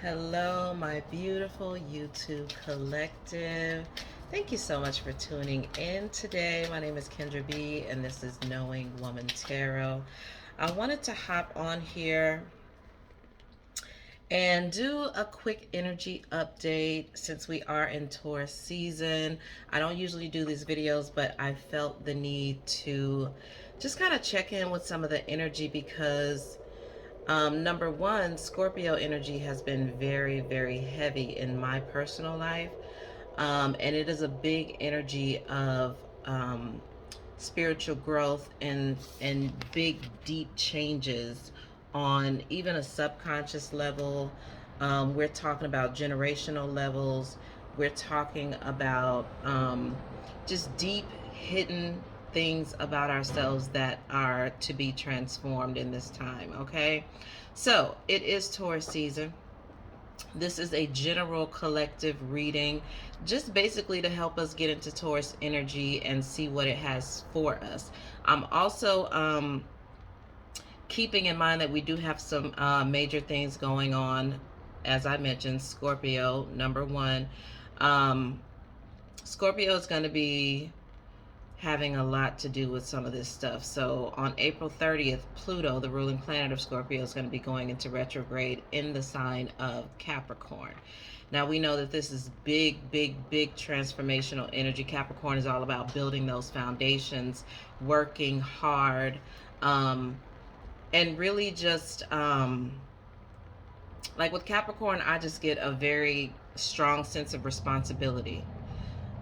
Hello, my beautiful YouTube collective. Thank you so much for tuning in today. My name is Kendra B, and this is Knowing Woman Tarot. I wanted to hop on here and do a quick energy update since we are in Taurus season. I don't usually do these videos, but I felt the need to just kind of check in with some of the energy because number one, Scorpio energy has been very, very heavy in my personal life. And it is a big energy of spiritual growth and big, deep changes on even a subconscious level. We're talking about generational levels. We're talking about just deep, hidden things about ourselves that are to be transformed in this time, okay? So it is Taurus season. This is a general collective reading, just basically to help us get into Taurus energy and see what it has for us. I'm also keeping in mind that we do have some major things going on. As I mentioned, Scorpio, number one. Scorpio is going to be having a lot to do with some of this stuff. So on April 30th, Pluto, the ruling planet of Scorpio, is going to be going into retrograde in the sign of Capricorn. Now we know that this is big, big, big transformational energy. Capricorn is all about building those foundations, working hard, and really just like with Capricorn, I just get a very strong sense of responsibility,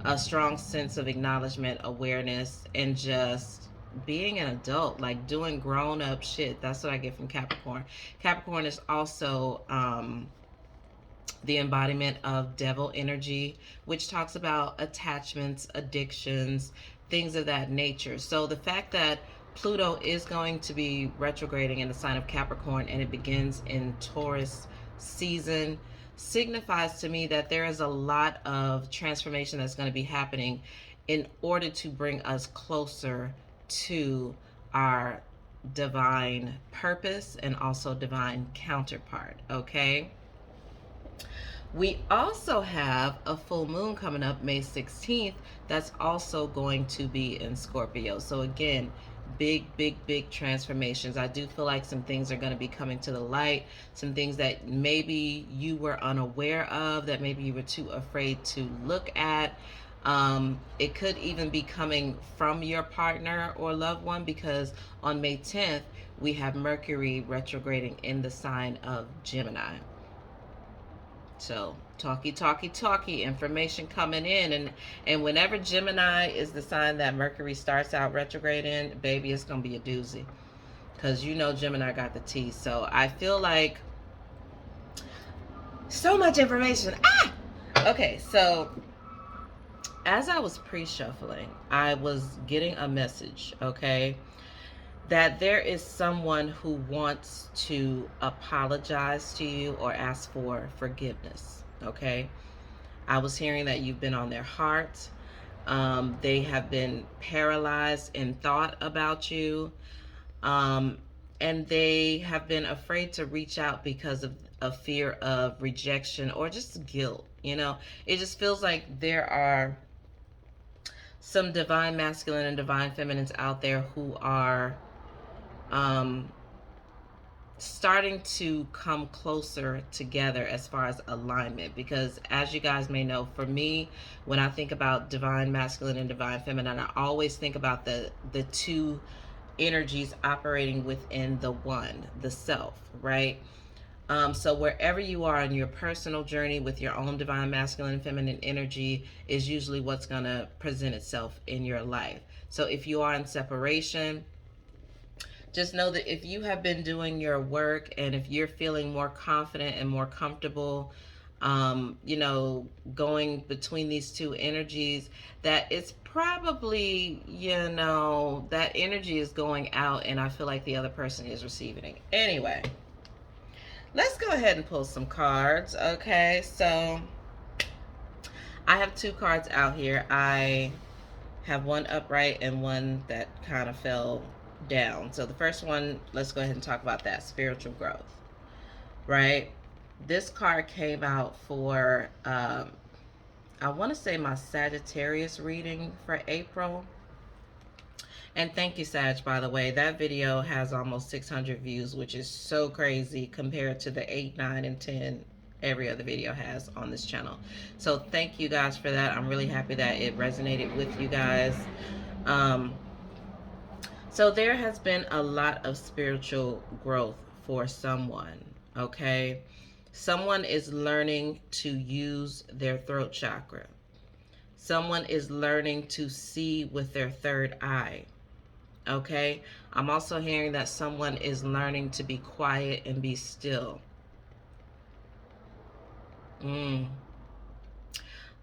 a strong sense of acknowledgement, awareness, and just being an adult, like doing grown up shit. That's what I get from Capricorn. Capricorn is also the embodiment of devil energy, which talks about attachments, addictions, things of that nature. So the fact that Pluto is going to be retrograding in the sign of Capricorn and it begins in Taurus season signifies to me that there is a lot of transformation that's going to be happening in order to bring us closer to our divine purpose and also divine counterpart, okay? We also have a full moon coming up May 16th that's also going to be in Scorpio. So again, big, big, big transformations. I do feel like some things are going to be coming to the light, some things that maybe you were unaware of, that maybe you were too afraid to look at. It could even be coming from your partner or loved one, because on May 10th, we have Mercury retrograding in the sign of Gemini. So talky information coming in, and whenever Gemini is the sign that Mercury starts out retrograde in, baby, it's gonna be a doozy, because you know Gemini got the tea. So I feel like so much information. Okay, so as I was pre-shuffling, I was getting a message, okay, that there is someone who wants to apologize to you or ask for forgiveness, okay? I was hearing that you've been on their heart. They have been paralyzed in thought about you. And they have been afraid to reach out because of a fear of rejection or just guilt. You know, it just feels like there are some divine masculine and divine feminines out there who are um, starting to come closer together as far as alignment. Because as you guys may know, for me, when I think about divine masculine and divine feminine, I always think about the two energies operating within the one, the self, right? So wherever you are in your personal journey with your own divine masculine and feminine energy is usually what's going to present itself in your life. So if you are in separation, just know that if you have been doing your work and if you're feeling more confident and more comfortable, you know, going between these two energies, that it's probably, you know, that energy is going out and I feel like the other person is receiving it. Anyway, let's go ahead and pull some cards. Okay, so I have two cards out here. I have one upright and one that kind of fell down. So the first one, let's go ahead and talk about that spiritual growth, right? This card came out for, I want to say my Sagittarius reading for April. And thank you, Sag, by the way. That video has almost 600 views, which is so crazy compared to the 8, 9, and 10 every other video has on this channel. So thank you guys for that. I'm really happy that it resonated with you guys. So there has been a lot of spiritual growth for someone, okay? Someone is learning to use their throat chakra. Someone is learning to see with their third eye. Okay, I'm also hearing that someone is learning to be quiet and be still.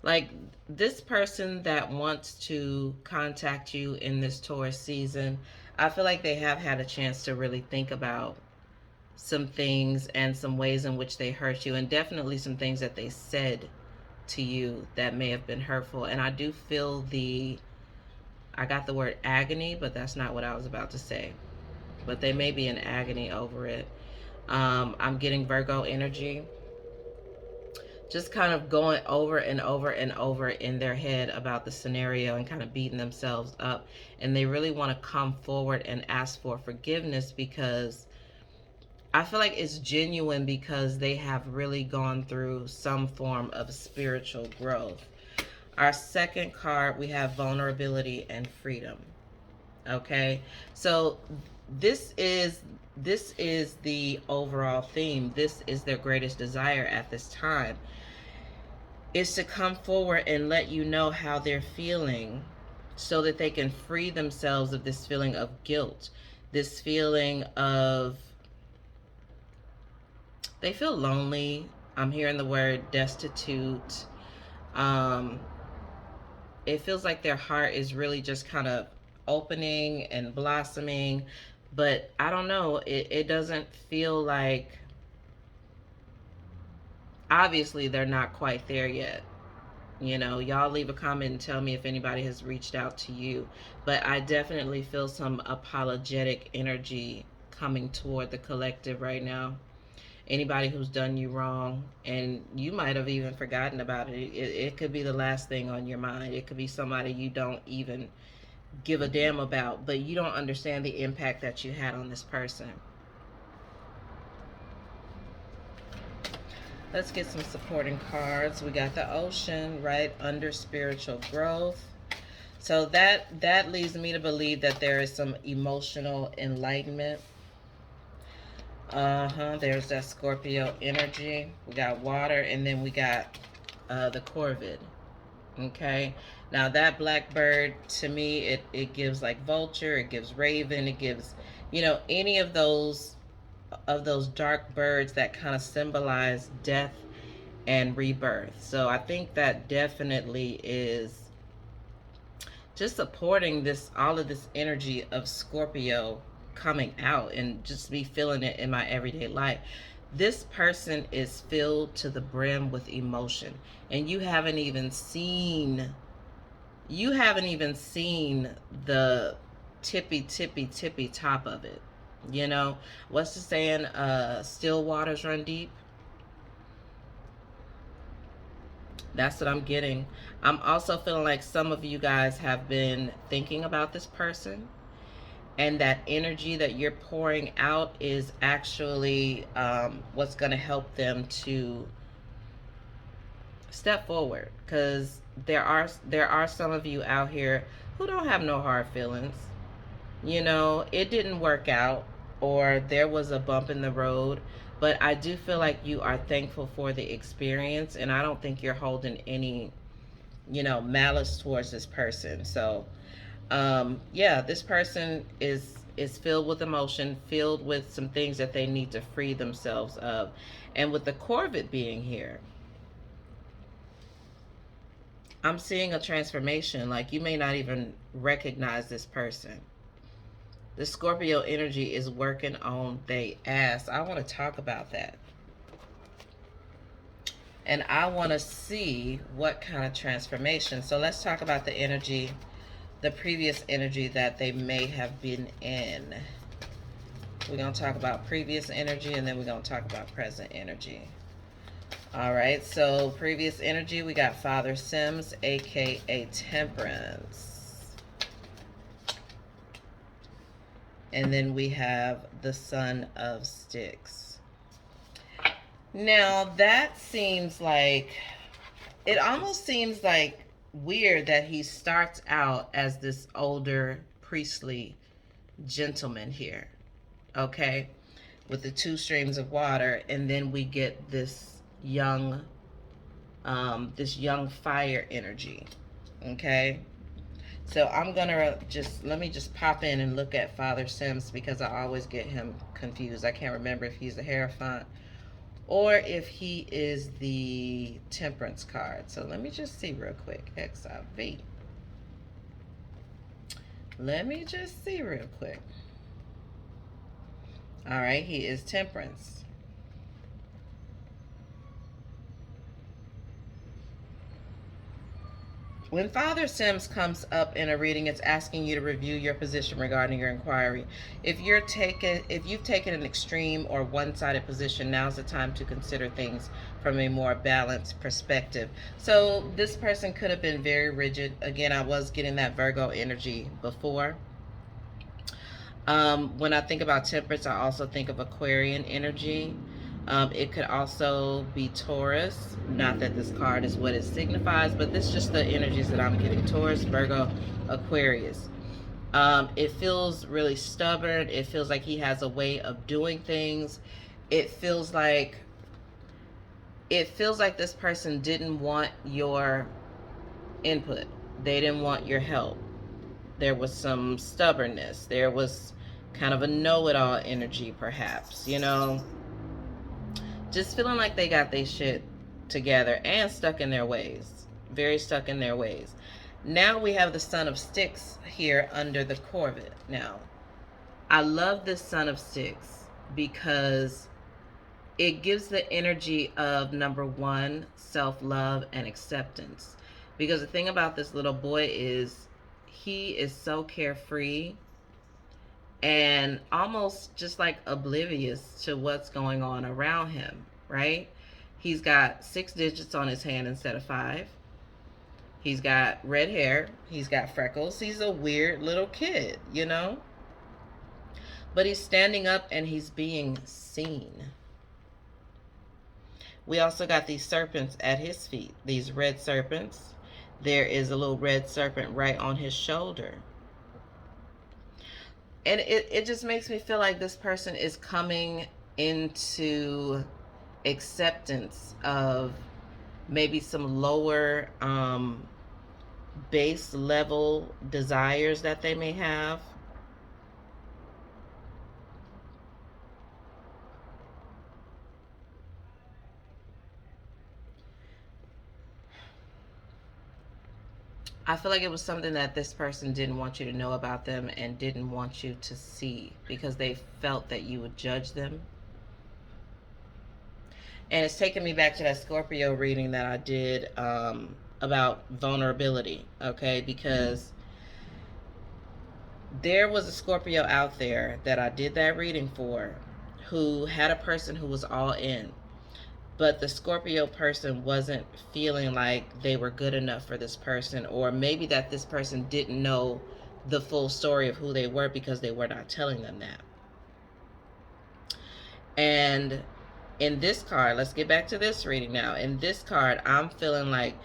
Like this person that wants to contact you in this Taurus season, I feel like they have had a chance to really think about some things and some ways in which they hurt you, and definitely some things that they said to you that may have been hurtful. And I do feel I got the word agony, but that's not what I was about to say. But they may be in agony over it. I'm getting Virgo energy. Just kind of going over and over and over in their head about the scenario and kind of beating themselves up. And they really want to come forward and ask for forgiveness, because I feel like it's genuine, because they have really gone through some form of spiritual growth. Our second card, we have vulnerability and freedom. Okay, so this is the overall theme. This is their greatest desire at this time, is to come forward and let you know how they're feeling, so that they can free themselves of this feeling of guilt, this feeling of, they feel lonely. I'm hearing the word destitute. It feels like their heart is really just kind of opening and blossoming, but I don't know, it doesn't feel like, obviously they're not quite there yet. You know, y'all leave a comment and tell me if anybody has reached out to you, but I definitely feel some apologetic energy coming toward the collective right now. Anybody who's done you wrong, and you might have even forgotten about it. It could be the last thing on your mind. It could be somebody you don't even give a damn about, but you don't understand the impact that you had on this person. Let's get some supporting cards. We got the Ocean right under spiritual growth. So that leads me to believe that there is some emotional enlightenment. There's that Scorpio energy. We got water, and then we got the Corvid. Okay, now that blackbird, to me, it gives like vulture, it gives raven, it gives, you know, any of those dark birds that kind of symbolize death and rebirth. So I think that definitely is just supporting this, all of this energy of Scorpio coming out, and just be feeling it in my everyday life. This person is filled to the brim with emotion, and you haven't even seen the tippy top of it. You know, what's the saying? Still waters run deep. That's what I'm getting. I'm also feeling like some of you guys have been thinking about this person, and that energy that you're pouring out is actually what's going to help them to step forward, because there are some of you out here who don't have no hard feelings. You know, it didn't work out, or there was a bump in the road, but I do feel like you are thankful for the experience, and I don't think you're holding any, you know, malice towards this person. So yeah, this person is filled with emotion, filled with some things that they need to free themselves of. And with the Corvid being here, I'm seeing a transformation. Like, you may not even recognize this person. The Scorpio energy is working on their ass. I want to talk about that. And I want to see what kind of transformation. So let's talk about the energy, the previous energy that they may have been in. We're going to talk about previous energy, and then we're going to talk about present energy. All right, so previous energy, we got Father Sims, aka Temperance. And then we have the Son of Sticks. Now, that seems like, it almost seems like weird that he starts out as this older priestly gentleman here, okay, with the 2 streams of water, and then we get this young fire energy, okay. So I'm gonna let me just pop in and look at Father Sims, because I always get him confused. I can't remember if he's the Hierophant or if he is the Temperance card. So let me just see real quick. XIV. Let me just see real quick. All right, he is Temperance. When Father Sims comes up in a reading, it's asking you to review your position regarding your inquiry. If you've taken an extreme or one-sided position, now's the time to consider things from a more balanced perspective. So this person could have been very rigid. Again, I was getting that Virgo energy before. When I think about Temperance, I also think of Aquarian energy. It could also be Taurus. Not that this card is what it signifies, but this is just the energies that I'm getting. Taurus, Virgo, Aquarius. It feels really stubborn. It feels like he has a way of doing things. It feels like this person didn't want your input. They didn't want your help. There was some stubbornness. There was kind of a know-it-all energy, perhaps, you know. Just feeling like they got their shit together and stuck in their ways. Very stuck in their ways. Now we have the Son of Sticks here under the Corvette. Now, I love this Son of Sticks because it gives the energy of, number one, self-love and acceptance. Because the thing about this little boy is he is so carefree and almost just like oblivious to what's going on around him, right? He's got 6 digits on his hand instead of 5. He's got red hair. He's got freckles. He's a weird little kid, you know? But he's standing up and he's being seen. We also got these serpents at his feet, these red serpents. There is a little red serpent right on his shoulder. And it just makes me feel like this person is coming into acceptance of maybe some lower base level desires that they may have. I feel like it was something that this person didn't want you to know about them and didn't want you to see because they felt that you would judge them. And it's taking me back to that Scorpio reading that I did about vulnerability, okay? Because there was a Scorpio out there that I did that reading for who had a person who was all in. But the Scorpio person wasn't feeling like they were good enough for this person, or maybe that this person didn't know the full story of who they were because they were not telling them that. And in this card, let's get back to this reading now. In this card, I'm feeling like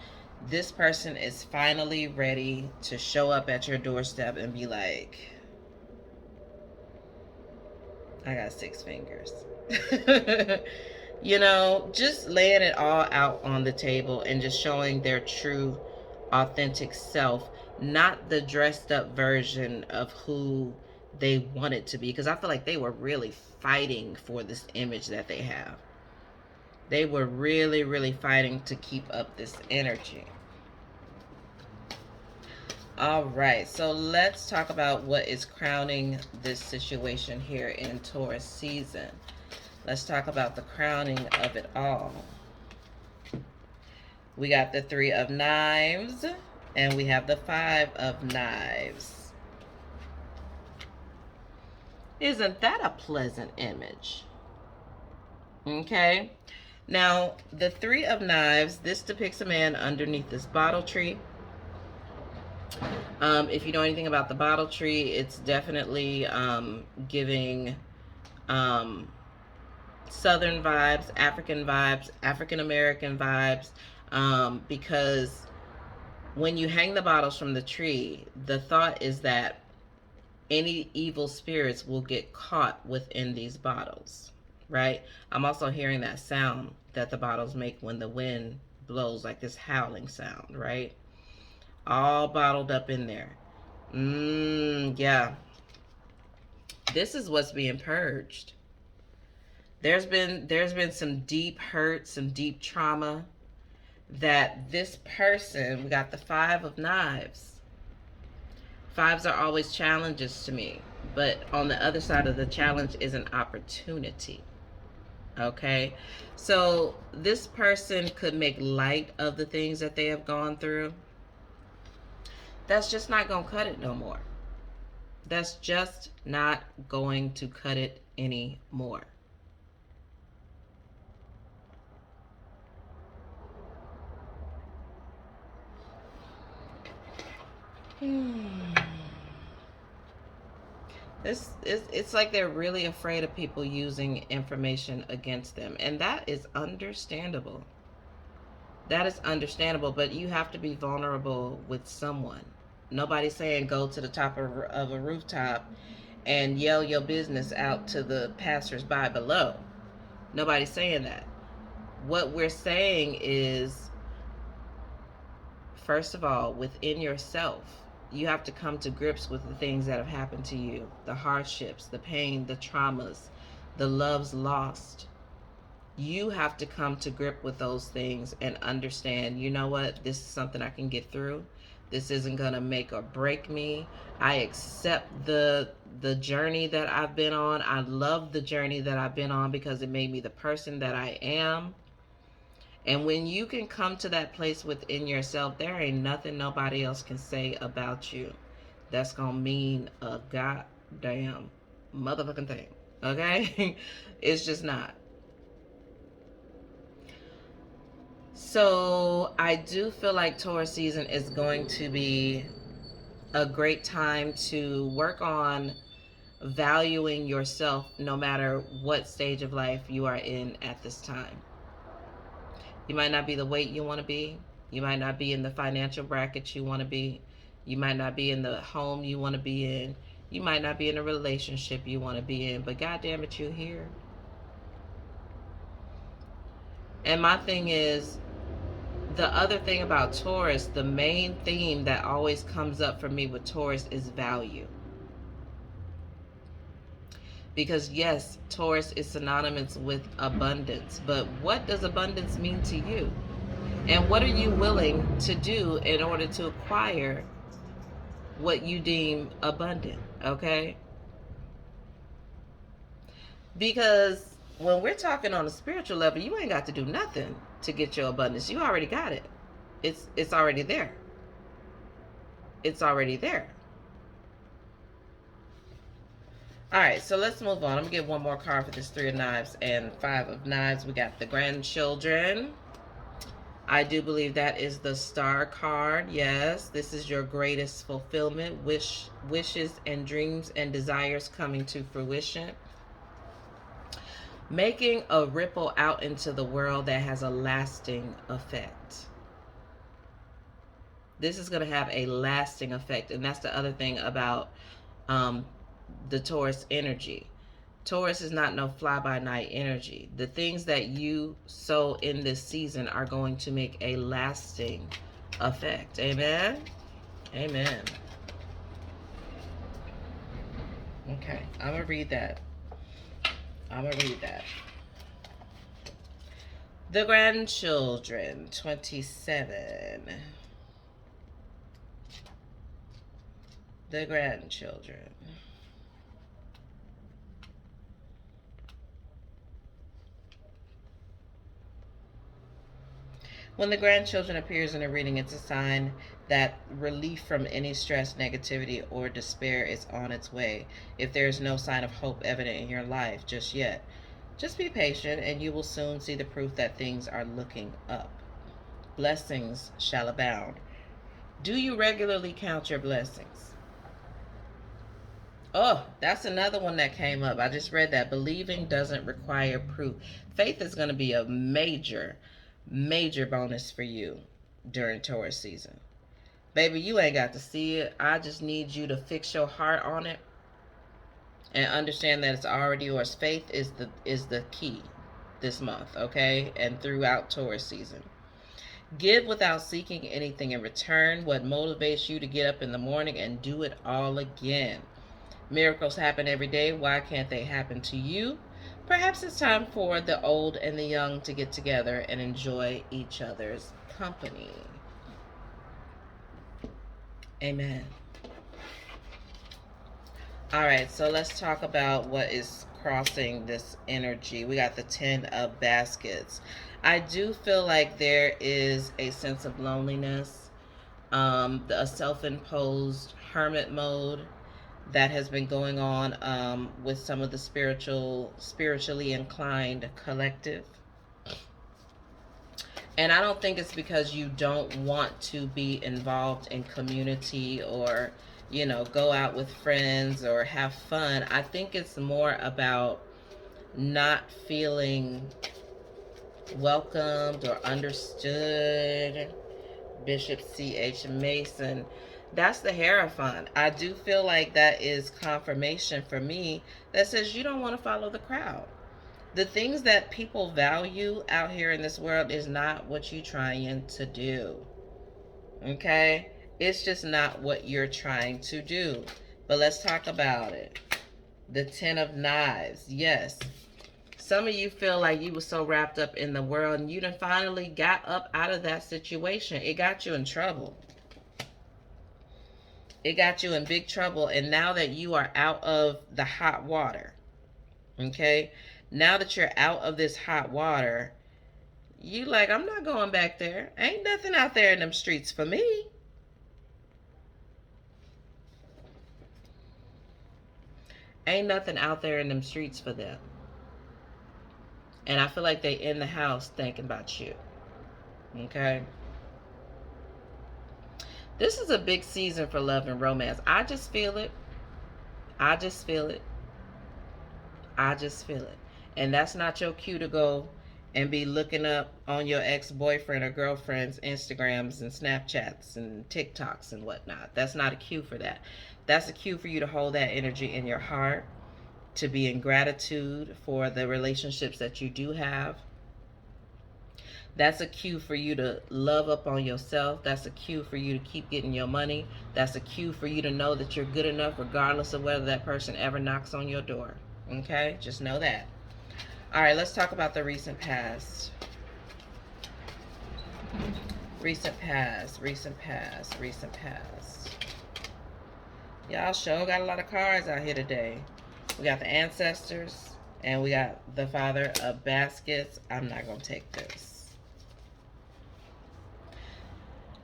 this person is finally ready to show up at your doorstep and be like, I got 6 fingers. You know, just laying it all out on the table and just showing their true, authentic self, not the dressed up version of who they wanted to be. Because I feel like they were really fighting for this image that they have. They were really, really fighting to keep up this energy. All right, so let's talk about what is crowning this situation here in Taurus season. Let's talk about the crowning of it all. We got the 3 of Knives, and we have the 5 of Knives. Isn't that a pleasant image? Okay. Now, the Three of Knives, this depicts a man underneath this bottle tree. If you know anything about the bottle tree, it's definitely giving um, Southern vibes, African American vibes, because when you hang the bottles from the tree, the thought is that any evil spirits will get caught within these bottles, right? I'm also hearing that sound that the bottles make when the wind blows, like this howling sound, right? All bottled up in there. Yeah. This is what's being purged. There's been some deep hurt, some deep trauma that this person, we got the Five of Knives. Fives are always challenges to me, but on the other side of the challenge is an opportunity. Okay, so this person could make light of the things that they have gone through. That's just not gonna cut it no more. That's just not going to cut it anymore. It's like they're really afraid of people using information against them, and that is understandable. That is understandable, but you have to be vulnerable with someone. Nobody's saying go to the top of a rooftop and yell your business out to the passersby below. Nobody's saying that. What we're saying is, first of all, within yourself, you have to come to grips with the things that have happened to you, the hardships, the pain, the traumas, the loves lost. You have to come to grip with those things and understand, you know what, this is something I can get through. This isn't going to make or break me. I accept the journey that I've been on. I love the journey that I've been on because it made me the person that I am. And when you can come to that place within yourself, there ain't nothing nobody else can say about you that's going to mean a goddamn motherfucking thing. Okay? It's just not. So I do feel like Taurus season is going to be a great time to work on valuing yourself no matter what stage of life you are in at this time. You might not be the weight you want to be. You might not be in the financial bracket you want to be. You might not be in the home you want to be in. You might not be in a relationship you want to be in. But goddamn it, you're here. And my thing is, the other thing about Taurus, the main theme that always comes up for me with Taurus is value. Because yes, Taurus is synonymous with abundance, but what does abundance mean to you? And what are you willing to do in order to acquire what you deem abundant, okay? Because when we're talking on a spiritual level, you ain't got to do nothing to get your abundance. You already got it. It's already there. It's already there. All right, so let's move on. I'm gonna get one more card for this Three of Knives and Five of Knives. We got the grandchildren. I do believe that is the Star card. Yes, this is your greatest fulfillment, wishes and dreams and desires coming to fruition. Making a ripple out into the world that has a lasting effect. This is going to have a lasting effect, and that's the other thing about the Taurus energy. Taurus is not no fly-by-night energy. The things that you sow in this season are going to make a lasting effect. Amen? Amen. Okay, I'm going to read that. The grandchildren, 27. The grandchildren. When the grandchildren appears in a reading, it's a sign that relief from any stress, negativity, or despair is on its way. If there is no sign of hope evident in your life just yet, Just be patient, and you will soon see the proof that things are looking up. Blessings shall abound. Do you regularly count your blessings? Oh, that's another one that came up. I just read that. Believing doesn't require proof. Faith is going to be a major, major bonus for you during Taurus season. Baby, you ain't got to see it. I just need you to fix your heart on it and understand that it's already yours. Faith is the key this month, okay? And throughout Taurus season. Give without seeking anything in return. What motivates you to get up in the morning and do it all again? Miracles happen every day. Why can't they happen to you? Perhaps it's time for the old and the young to get together and enjoy each other's company. Amen. All right, so let's talk about what is crossing this energy. We got the 10 of baskets. I do feel like there is a sense of loneliness, a self-imposed hermit mode that has been going on with some of the spiritually inclined collective. And I don't think it's because you don't want to be involved in community or, you know, go out with friends or have fun. I think it's more about not feeling welcomed or understood. Bishop C.H. Mason. That's the Hierophant. I do feel like that is confirmation for me that says you don't want to follow the crowd. The things that people value out here in this world is not what you're trying to do. Okay? It's just not what you're trying to do. But let's talk about it. The 10 of Knives. Yes. Some of you feel like you were so wrapped up in the world and you done finally got up out of that situation. It got you in trouble. It got you in big trouble. And now that you are out of the hot water, okay? Now that you're out of this hot water, you like, I'm not going back there. Ain't nothing out there in them streets for me. Ain't nothing out there in them streets for them. And I feel like they in the house thinking about you. Okay? This is a big season for love and romance. I just feel it. I just feel it. I just feel it. And that's not your cue to go and be looking up on your ex-boyfriend or girlfriend's Instagrams and Snapchats and TikToks and whatnot. That's not a cue for that. That's a cue for you to hold that energy in your heart, to be in gratitude for the relationships that you do have. That's a cue for you to love up on yourself. That's a cue for you to keep getting your money. That's a cue for you to know that you're good enough regardless of whether that person ever knocks on your door. Okay? Just know that. All right, let's talk about the recent past. Recent past, recent past, recent past. Y'all sure got a lot of cards out here today. We got the ancestors, and we got the Father of Baskets. I'm not going to take this.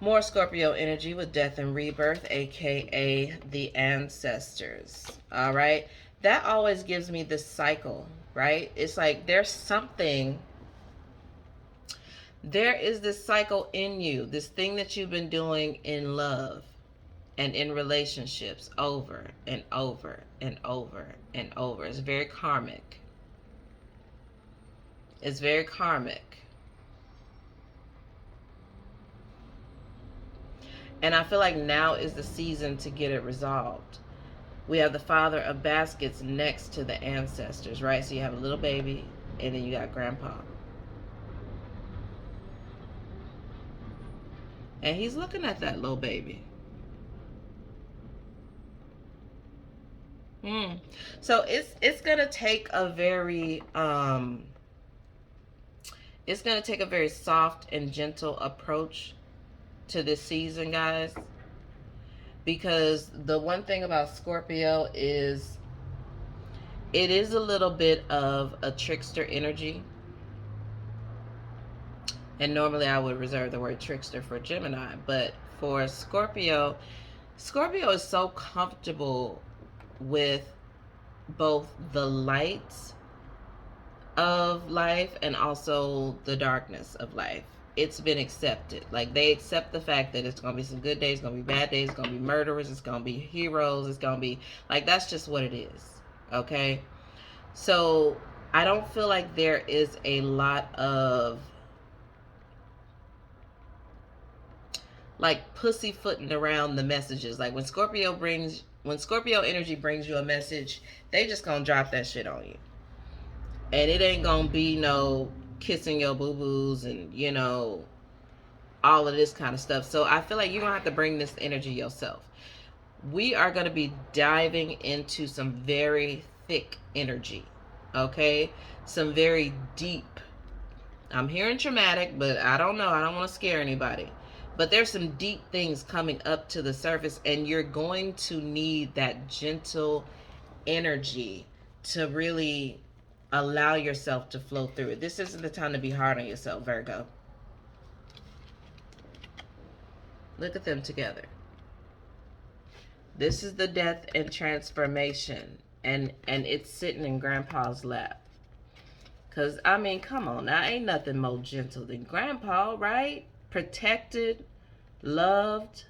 More Scorpio energy with death and rebirth, aka the ancestors. All right? That always gives me this cycle, right? It's like there's something, there is this cycle in you, this thing that you've been doing in love and in relationships over and over and over and over. It's very karmic. It's very karmic. And I feel like now is the season to get it resolved. We have the Father of Baskets next to the ancestors, right? So you have a little baby, and then you got Grandpa. And he's looking at that little baby. So it's gonna take a very it's gonna take a very soft and gentle approach to this season, guys. Because the one thing about Scorpio is it is a little bit of a trickster energy. And normally I would reserve the word trickster for Gemini, but for Scorpio, Scorpio is so comfortable with both the light of life and also the darkness of life. It's been accepted. Like, they accept the fact that it's gonna be some good days, it's gonna be bad days, it's gonna be murderers, it's gonna be heroes, it's gonna be like, that's just what it is. Okay? So I don't feel like there is a lot of like pussyfooting around the messages. Like when Scorpio energy brings you a message, they just gonna drop that shit on you. And it ain't gonna be no kissing your boo-boos and, all of this kind of stuff. So I feel like you're gonna have to bring this energy yourself. We are gonna be diving into some very thick energy. Okay? Some very deep. I'm hearing traumatic, but I don't know. I don't want to scare anybody. But there's some deep things coming up to the surface, and you're going to need that gentle energy to really allow yourself to flow through it. This isn't the time to be hard on yourself, Virgo. Look at them together. This is the death and transformation, and it's sitting in Grandpa's lap. Because, I mean, come on now. Ain't nothing more gentle than Grandpa, right? Protected, loved,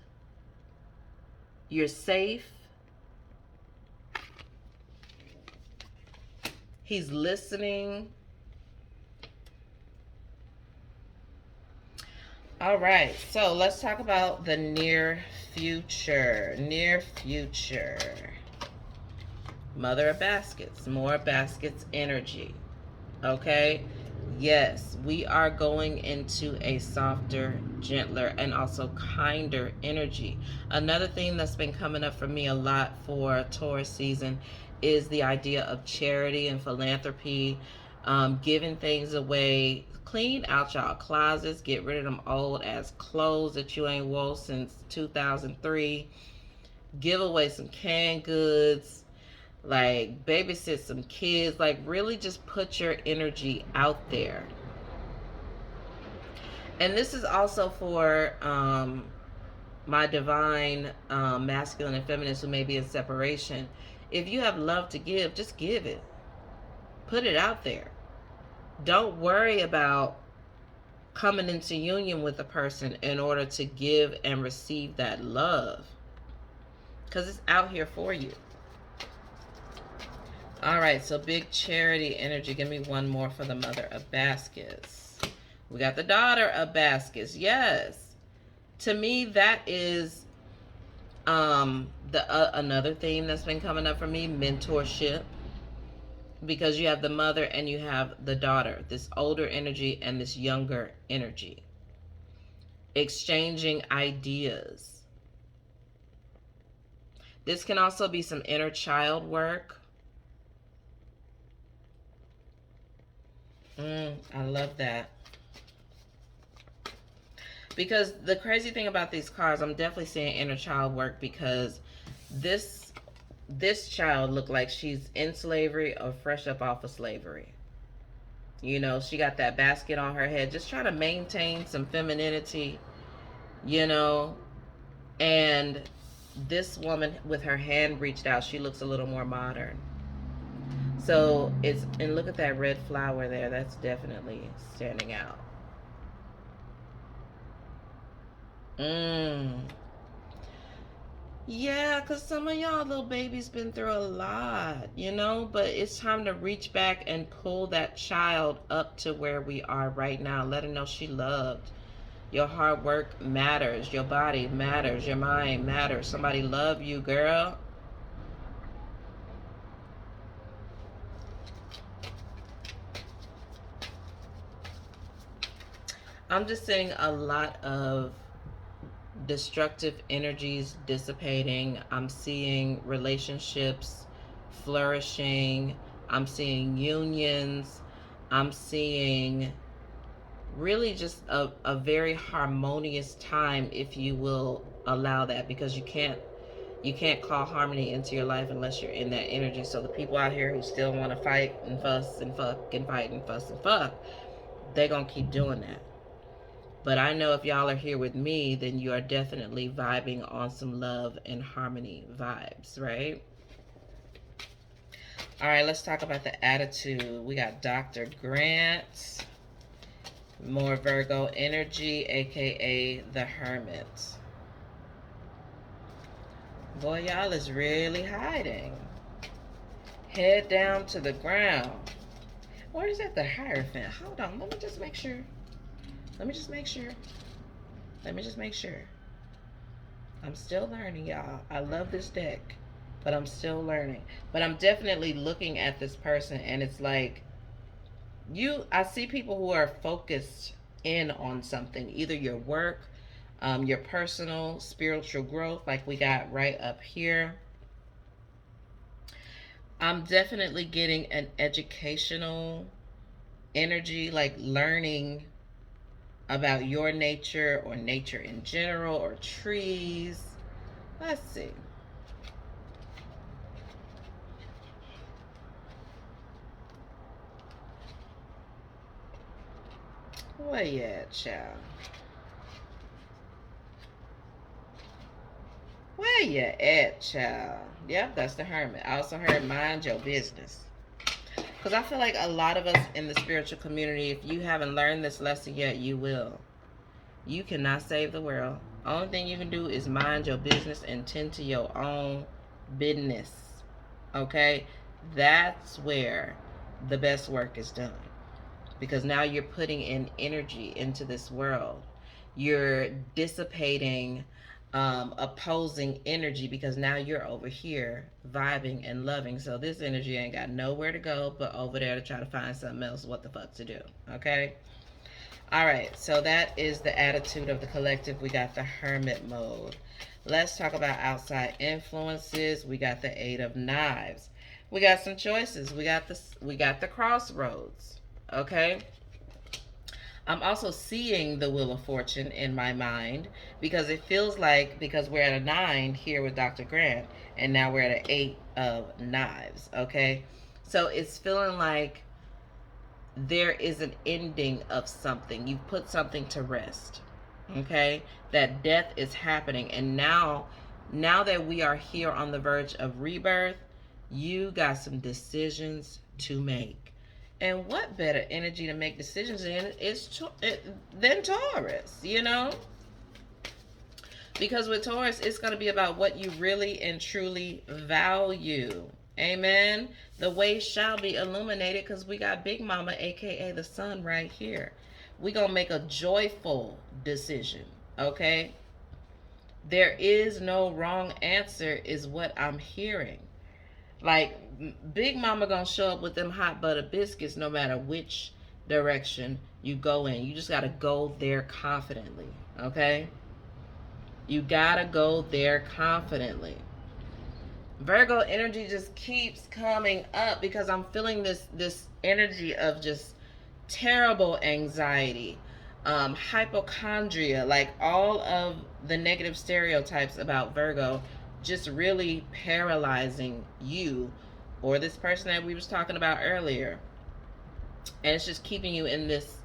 you're safe. He's listening. All right, so let's talk about the near future. Near future. Mother of Baskets. More baskets energy. Okay? Yes, we are going into a softer, gentler, and also kinder energy. Another thing that's been coming up for me a lot for Taurus season is the idea of charity and philanthropy, giving things away. Clean out y'all closets. Get rid of them old ass clothes that you ain't wore since 2003. Give away some canned goods. Like, babysit some kids. Like, really just put your energy out there. And this is also for my divine masculine and feminine who may be in separation. If you have love to give, just give it. Put it out there. Don't worry about coming into union with a person in order to give and receive that love, because it's out here for you. All right, so big charity energy. Give me one more for the Mother of Baskets. We got the Daughter of Baskets. Yes. To me, that is another theme that's been coming up for me, mentorship. Because you have the mother and you have the daughter, this older energy and this younger energy. Exchanging ideas. This can also be some inner child work. I love that. Because the crazy thing about these cards, I'm definitely seeing inner child work, because this child looked like she's in slavery or fresh up off of slavery. You know, she got that basket on her head, just trying to maintain some femininity, you know. And this woman with her hand reached out, she looks a little more modern. So it's, and look at that red flower there, that's definitely standing out. Yeah, because some of y'all little babies been through a lot, you know, but it's time to reach back and pull that child up to where we are right now. Let her know she loved. Your hard work matters. Your body matters. Your mind matters. Somebody love you, girl. I'm just seeing a lot of destructive energies dissipating. I'm seeing relationships flourishing. I'm seeing unions. I'm seeing really just a very harmonious time, if you will allow that, because you can't call harmony into your life unless you're in that energy. So the people out here who still want to fight and fuss and fuck and fight and fuss and fuck, they're gonna keep doing that. But I know if y'all are here with me, then you are definitely vibing on some love and harmony vibes, right? All right, let's talk about the attitude. We got Dr. Grant, more Virgo energy, aka the Hermit. Boy, y'all is really hiding. Head down to the ground. Or is that the Hierophant? Hold on, let me just make sure. Let me just make sure. Let me just make sure. I'm still learning, y'all. I love this deck, but I'm still learning. But I'm definitely looking at this person, and it's like, I see people who are focused in on something, either your work, your personal spiritual growth, like we got right up here. I'm definitely getting an educational energy, like learning about your nature or nature in general or trees. Let's see. Where you at, child? Where you at, child? Yep, that's the Hermit. I also heard mind your business. Because I feel like a lot of us in the spiritual community, if you haven't learned this lesson yet, you will. You cannot save the world. Only thing you can do is mind your business and tend to your own business. Okay? That's where the best work is done. Because now you're putting in energy into this world. You're dissipating opposing energy, because now you're over here vibing and loving. So this energy ain't got nowhere to go but over there to try to find something else what the fuck to do. Okay? All right, so that is the attitude of the collective. We got the Hermit mode. Let's talk about outside influences. We got the Eight of Knives. We got some choices. We got the crossroads. Okay? I'm also seeing the Wheel of Fortune in my mind, because it feels like, because we're at a 9 here with Dr. Grant, and now we're at an 8 of Knives. Okay? So it's feeling like there is an ending of something. You've put something to rest. Okay? That death is happening. And now that we are here on the verge of rebirth, you got some decisions to make. And what better energy to make decisions in than Taurus, you know? Because with Taurus, it's going to be about what you really and truly value. Amen. The way shall be illuminated, because we got Big Mama, aka the sun, right here. We gonna make a joyful decision. Okay? There is no wrong answer, is what I'm hearing. Like, Big Mama gonna show up with them hot butter biscuits no matter which direction you go in. You just gotta go there confidently. Okay? You gotta go there confidently. Virgo energy just keeps coming up, because I'm feeling this energy of just terrible anxiety, hypochondria, like all of the negative stereotypes about Virgo just really paralyzing you or this person that we was talking about earlier. And it's just keeping you in this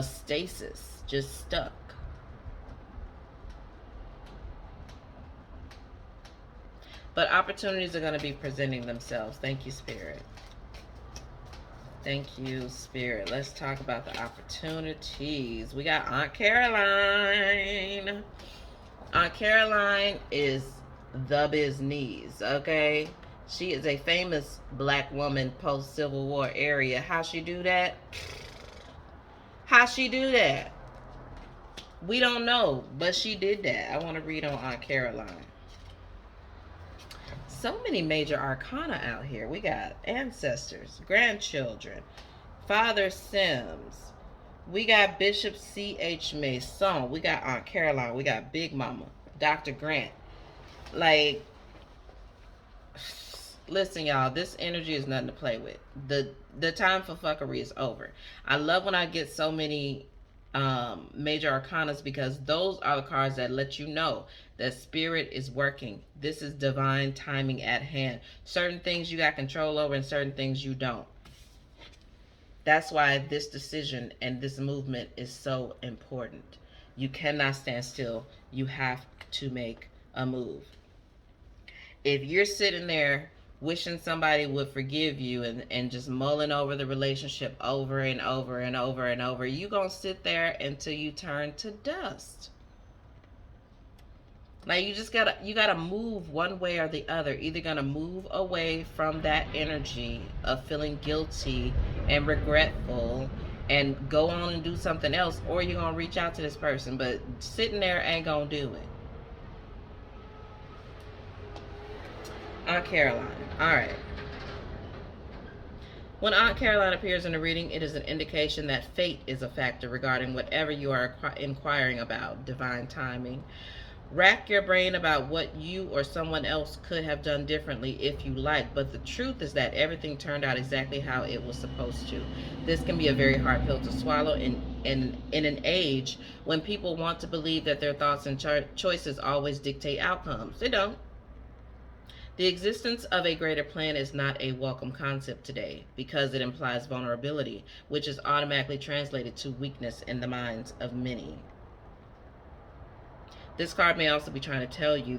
stasis, just stuck. But opportunities are going to be presenting themselves. Thank you, Spirit. Thank you, Spirit. Let's talk about the opportunities. We got Aunt Caroline. Aunt Caroline is the business, okay? She is a famous black woman post-Civil War area. How she do that? How she do that? We don't know, but she did that. I want to read on Aunt Caroline. So many major arcana out here. We got ancestors, grandchildren, Father Sims. We got Bishop C.H. Mason. We got Aunt Caroline. We got Big Mama, Dr. Grant. Like, listen, y'all, this energy is nothing to play with. The time for fuckery is over. I love when I get so many major arcanas, because those are the cards that let you know that spirit is working. This is divine timing at hand. Certain things you got control over and certain things you don't. That's why this decision and this movement is so important. You cannot stand still. You have to make a move. If you're sitting there wishing somebody would forgive you, and just mulling over the relationship over and over and over and over. You gonna sit there until you turn to dust. Like, you gotta move one way or the other. Either gonna move away from that energy of feeling guilty and regretful and go on and do something else, or you're gonna reach out to this person. But sitting there ain't gonna do it. Aunt Caroline. All right. When Aunt Caroline appears in a reading, it is an indication that fate is a factor regarding whatever you are inquiring about. Divine timing. Rack your brain about what you or someone else could have done differently if you like, but the truth is that everything turned out exactly how it was supposed to. This can be a very hard pill to swallow in an age when people want to believe that their thoughts and choices always dictate outcomes. They don't. The existence of a greater plan is not a welcome concept today because it implies vulnerability, which is automatically translated to weakness in the minds of many. This card may also be trying to tell you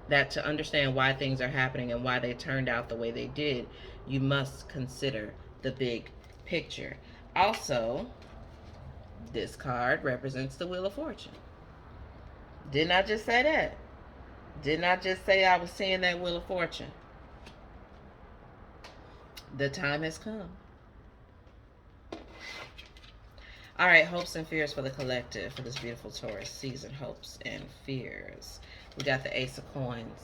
that to understand why things are happening and why they turned out the way they did, you must consider the big picture. Also, this card represents the Wheel of Fortune. Didn't I just say that? Didn't I just say I was seeing that Wheel of Fortune? The time has come. All right, hopes and fears for the collective for this beautiful Taurus season. Hopes and fears. We got the Ace of Coins.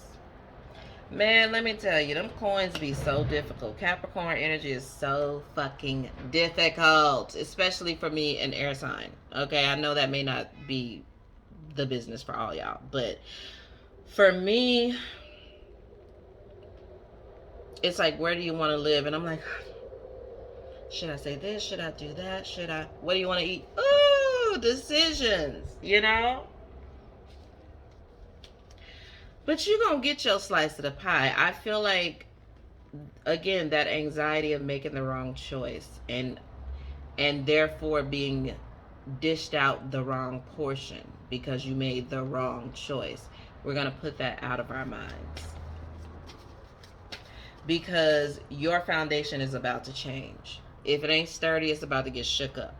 Man, let me tell you, them coins be so difficult. Capricorn energy is so fucking difficult, especially for me, an air sign. Okay, I know that may not be the business for all y'all, but for me, it's like, where do you want to live? And I'm like, should I say this? Should I do that? What do you want to eat? Ooh, decisions, you know? But you're going to get your slice of the pie. I feel like, again, that anxiety of making the wrong choice and therefore being dished out the wrong portion because you made the wrong choice. We're going to put that out of our minds. Because your foundation is about to change. If it ain't sturdy, it's about to get shook up.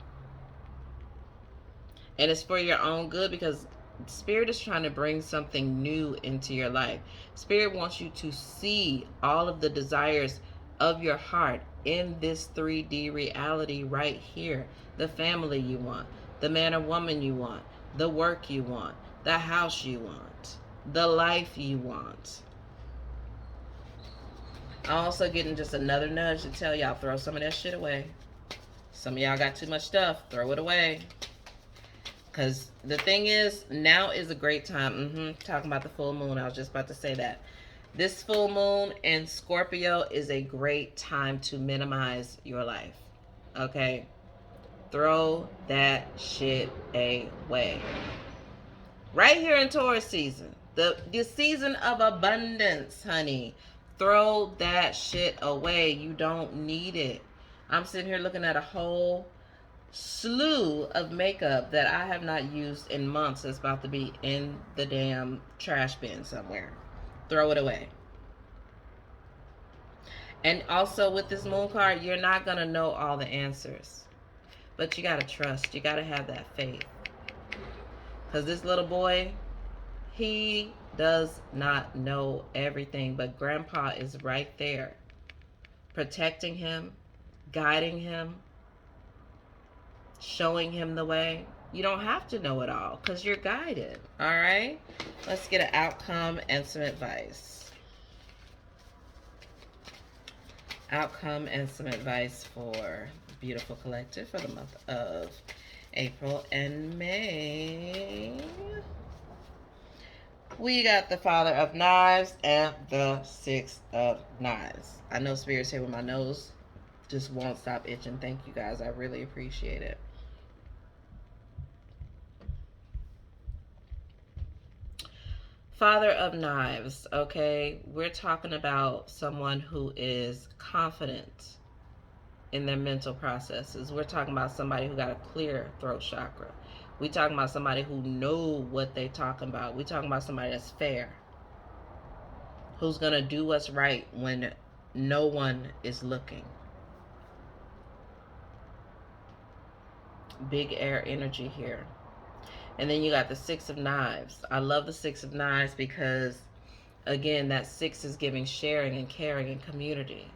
And it's for your own good because Spirit is trying to bring something new into your life. Spirit wants you to see all of the desires of your heart in this 3D reality right here. The family you want, the man or woman you want, the work you want, the house you want, the life you want. I'm also getting just another nudge to tell y'all, throw some of that shit away. Some of y'all got too much stuff. Throw it away. Because the thing is, now is a great time. Talking about the full moon. I was just about to say that. This full moon in Scorpio is a great time to minimize your life. Okay? Throw that shit away. Right here in Taurus season. The season of abundance, honey. Throw that shit away. You don't need it. I'm sitting here looking at a whole slew of makeup that I have not used in months. That's about to be in the damn trash bin somewhere. Throw it away. And also with this moon card, you're not going to know all the answers. But you got to trust. You got to have that faith. Because this little boy, he does not know everything, but Grandpa is right there, protecting him, guiding him, showing him the way. You don't have to know it all because you're guided. All right, let's get an outcome and some advice. Outcome and some advice for beautiful collective for the month of April and May. We got the Father of Knives and the Six of Knives. I know Spirit's here with my nose just won't stop itching. Thank you guys. I really appreciate it. Father of Knives, okay? We're talking about someone who is confident in their mental processes. We're talking about somebody who got a clear throat chakra. We talking about somebody who know what they talking about. We talking about somebody that's fair. who's going to do what's right when no one is looking. Big air energy here. And then you got the Six of Knives. I love the Six of Knives because, again, that 6 is giving sharing and caring and community.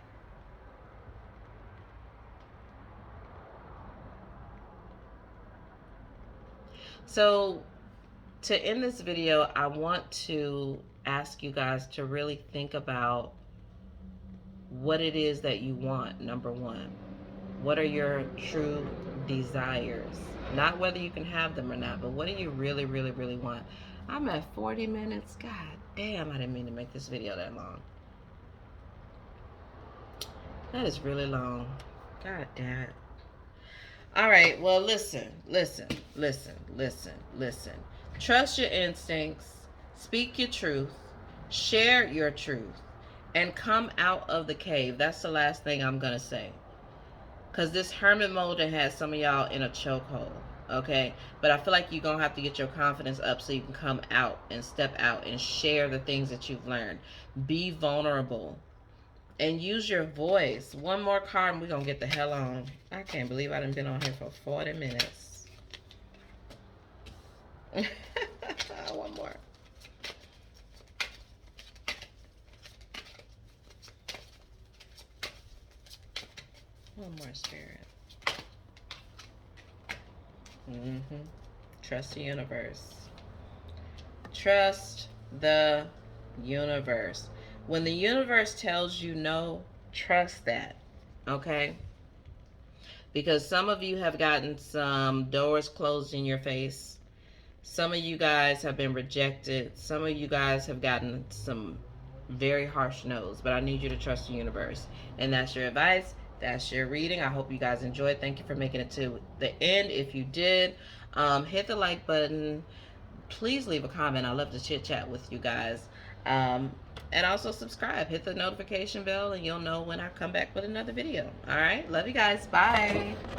So to end this video, I want to ask you guys to really think about what it is that you want, number one. What are your true desires? Not whether you can have them or not, but what do you really, really, really want? I'm at 40 minutes. God damn, I didn't mean to make this video that long. That is really long. God damn it. All right, well, listen. Trust your instincts, speak your truth, share your truth, and come out of the cave. That's the last thing I'm going to say. Because this hermit mode has some of y'all in a chokehold, okay? But I feel like you're going to have to get your confidence up so you can come out and step out and share the things that you've learned. Be vulnerable. And use your voice. One more card and we're going to get the hell on. I can't believe I done been on here for 40 minutes. One more. One more, Spirit. Trust the universe. Trust the universe. When the universe tells you no, trust that, okay? Because some of you have gotten some doors closed in your face. Some of you guys have been rejected. Some of you guys have gotten some very harsh no's. But I need you to trust the universe. And that's your advice. That's your reading. I hope you guys enjoyed. Thank you for making it to the end. If you did, hit the like button. Please leave a comment. I love to chit chat with you guys. And also subscribe. Hit the notification bell and you'll know when I come back with another video. All right. Love you guys. Bye.